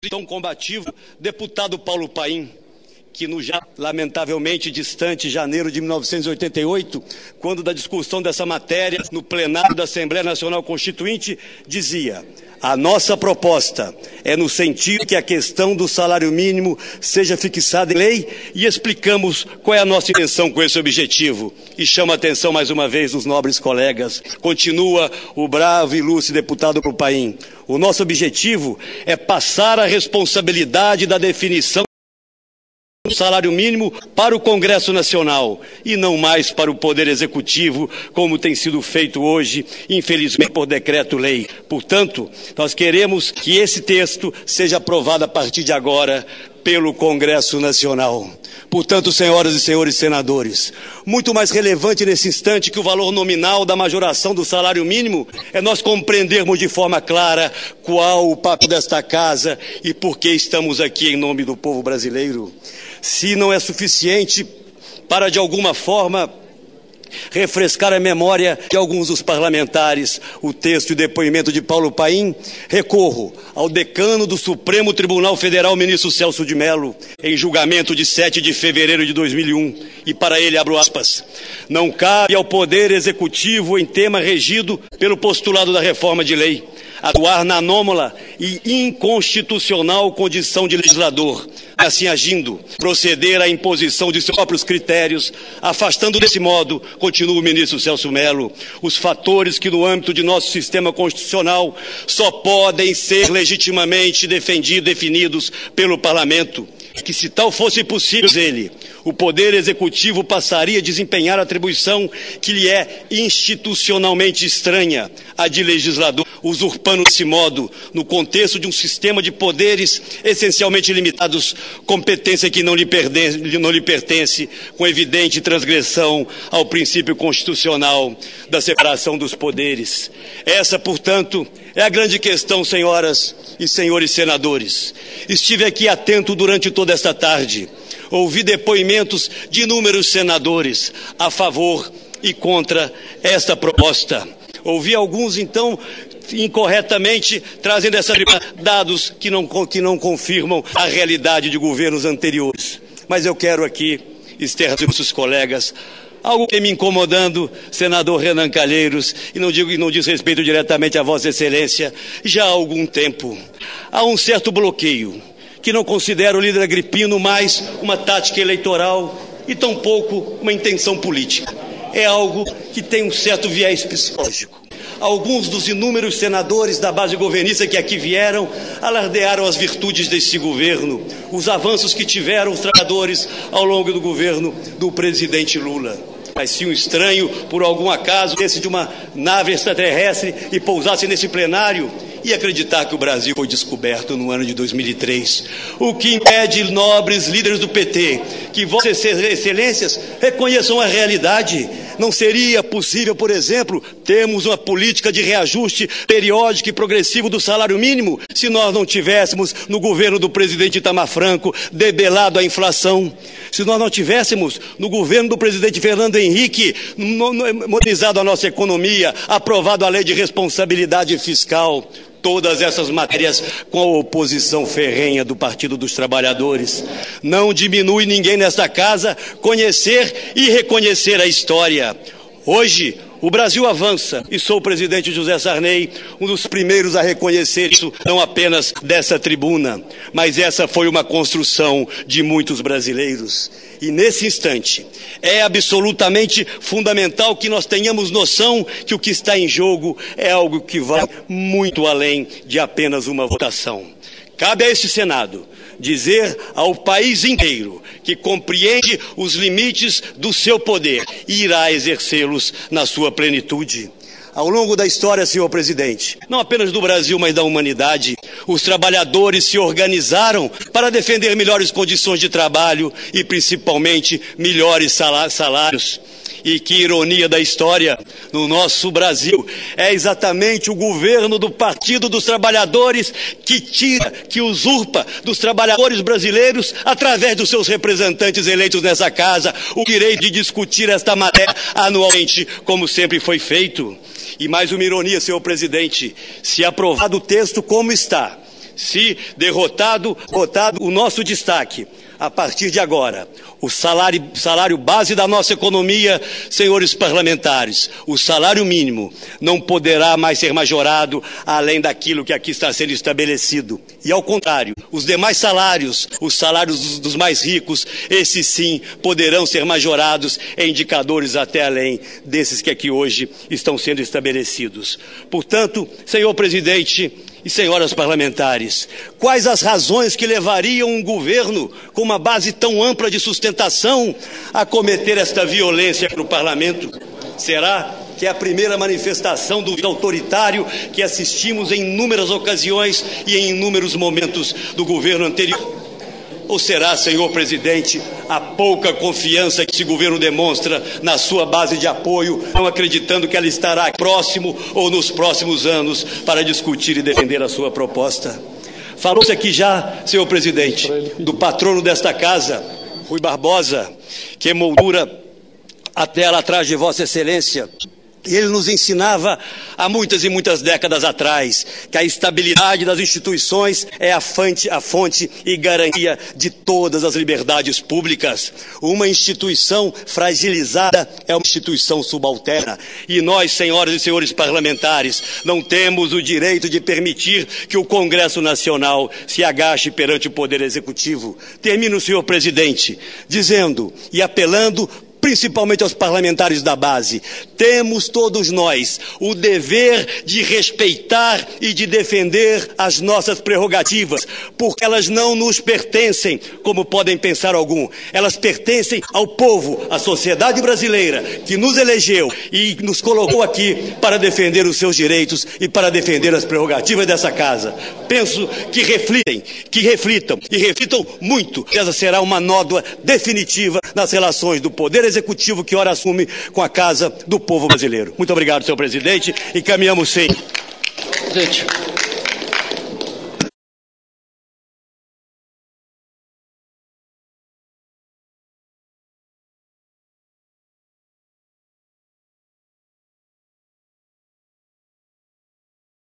tão combativo, deputado Paulo Paim, que no já lamentavelmente distante janeiro de 1988, quando da discussão dessa matéria no plenário da Assembleia Nacional Constituinte, dizia: a nossa proposta é no sentido que a questão do salário mínimo seja fixada em lei, e explicamos qual é a nossa intenção com esse objetivo. E chama a atenção mais uma vez dos nobres colegas. Continua o bravo e ilustre deputado Paulo Paim. O nosso objetivo é passar a responsabilidade da definição do salário mínimo para o Congresso Nacional e não mais para o Poder Executivo, como tem sido feito hoje, infelizmente por decreto-lei. Portanto, nós queremos que esse texto seja aprovado a partir de agora pelo Congresso Nacional. Portanto, senhoras e senhores senadores, muito mais relevante nesse instante que o valor nominal da majoração do salário mínimo é nós compreendermos de forma clara qual o papel desta casa e por que estamos aqui em nome do povo brasileiro. Se não é suficiente para, de alguma forma, refrescar a memória de alguns dos parlamentares o texto e depoimento de Paulo Paim, recorro ao decano do Supremo Tribunal Federal, ministro Celso de Mello, em julgamento de 7 de fevereiro de 2001, e para ele abro aspas: não cabe ao Poder Executivo, em tema regido pelo postulado da reforma de lei, atuar na anômala e inconstitucional condição de legislador, assim agindo, proceder à imposição de seus próprios critérios, afastando desse modo, continua o ministro Celso Mello, os fatores que no âmbito de nosso sistema constitucional só podem ser legitimamente definidos pelo Parlamento. Que se tal fosse possível, ele, o Poder Executivo passaria a desempenhar a atribuição que lhe é institucionalmente estranha, a de legislador, usurpando desse modo, no contexto de um sistema de poderes essencialmente limitados, competência que não lhe pertence, com evidente transgressão ao princípio constitucional da separação dos poderes. Essa, portanto, é a grande questão, senhoras e senhores senadores. Estive aqui atento durante toda esta tarde. Ouvi depoimentos de inúmeros senadores a favor e contra esta proposta. Ouvi alguns, então, incorretamente trazendo dados que não confirmam a realidade de governos anteriores. Mas eu quero aqui externar para os colegas algo que me incomodando, senador Renan Calheiros, e não diz respeito diretamente a Vossa Excelência, já há algum tempo. Há um certo bloqueio, que não considero o líder Agripino mais uma tática eleitoral e tampouco uma intenção política. É algo que tem um certo viés psicológico. Alguns dos inúmeros senadores da base governista que aqui vieram alardearam as virtudes desse governo, os avanços que tiveram os trabalhadores ao longo do governo do presidente Lula. Mas se um estranho, por algum acaso, viesse de uma nave extraterrestre e pousasse nesse plenário, ia acreditar que o Brasil foi descoberto no ano de 2003. O que impede, nobres líderes do PT, que Vossas Excelências reconheçam a realidade. Não seria possível, por exemplo, termos uma política de reajuste periódico e progressivo do salário mínimo se nós não tivéssemos, no governo do presidente Itamar Franco, debelado a inflação? Se nós não tivéssemos, no governo do presidente Fernando Henrique, modernizado a nossa economia, aprovado a lei de responsabilidade fiscal? Todas essas matérias com a oposição ferrenha do Partido dos Trabalhadores. Não diminui ninguém nesta casa conhecer e reconhecer a história. Hoje, o Brasil avança e sou o presidente José Sarney, um dos primeiros a reconhecer isso, não apenas dessa tribuna, mas essa foi uma construção de muitos brasileiros. E nesse instante, é absolutamente fundamental que nós tenhamos noção que o que está em jogo é algo que vai muito além de apenas uma votação. Cabe a este Senado dizer ao país inteiro que compreende os limites do seu poder e irá exercê-los na sua plenitude. Ao longo da história, senhor presidente, não apenas do Brasil, mas da humanidade, os trabalhadores se organizaram para defender melhores condições de trabalho e, principalmente, melhores salários. E que ironia da história, no nosso Brasil, é exatamente o governo do Partido dos Trabalhadores que usurpa dos trabalhadores brasileiros, através dos seus representantes eleitos nessa casa, o direito de discutir esta matéria anualmente, como sempre foi feito. E mais uma ironia, senhor presidente, se aprovado o texto como está, Se derrotado o nosso destaque, a partir de agora, o salário base da nossa economia, senhores parlamentares, o salário mínimo não poderá mais ser majorado além daquilo que aqui está sendo estabelecido. E ao contrário, os demais salários, os salários dos mais ricos, esses sim poderão ser majorados em indicadores até além desses que aqui hoje estão sendo estabelecidos. Portanto, senhor presidente e senhoras parlamentares, quais as razões que levariam um governo com uma base tão ampla de sustentação a cometer esta violência no parlamento? Será que é a primeira manifestação do autoritário que assistimos em inúmeras ocasiões e em inúmeros momentos do governo anterior? Ou será, senhor presidente, a pouca confiança que esse governo demonstra na sua base de apoio, não acreditando que ela estará próximo ou nos próximos anos para discutir e defender a sua proposta? Falou-se aqui já, senhor presidente, do patrono desta casa, Rui Barbosa, que emoldura a tela atrás de Vossa Excelência. Ele nos ensinava há muitas e muitas décadas atrás que a estabilidade das instituições é a fonte e garantia de todas as liberdades públicas. Uma instituição fragilizada é uma instituição subalterna. E nós, senhoras e senhores parlamentares, não temos o direito de permitir que o Congresso Nacional se agache perante o Poder Executivo. Termino, senhor presidente, dizendo e apelando principalmente aos parlamentares da base: temos todos nós o dever de respeitar e de defender as nossas prerrogativas, porque elas não nos pertencem, como podem pensar algum. Elas pertencem ao povo, à sociedade brasileira, que nos elegeu e nos colocou aqui para defender os seus direitos e para defender as prerrogativas dessa casa. Penso que reflitam muito. Essa será uma nódoa definitiva nas relações do Poder Executivo que ora assume com a Casa do Povo Brasileiro. Muito obrigado, senhor presidente, e caminhamos sim. Gente.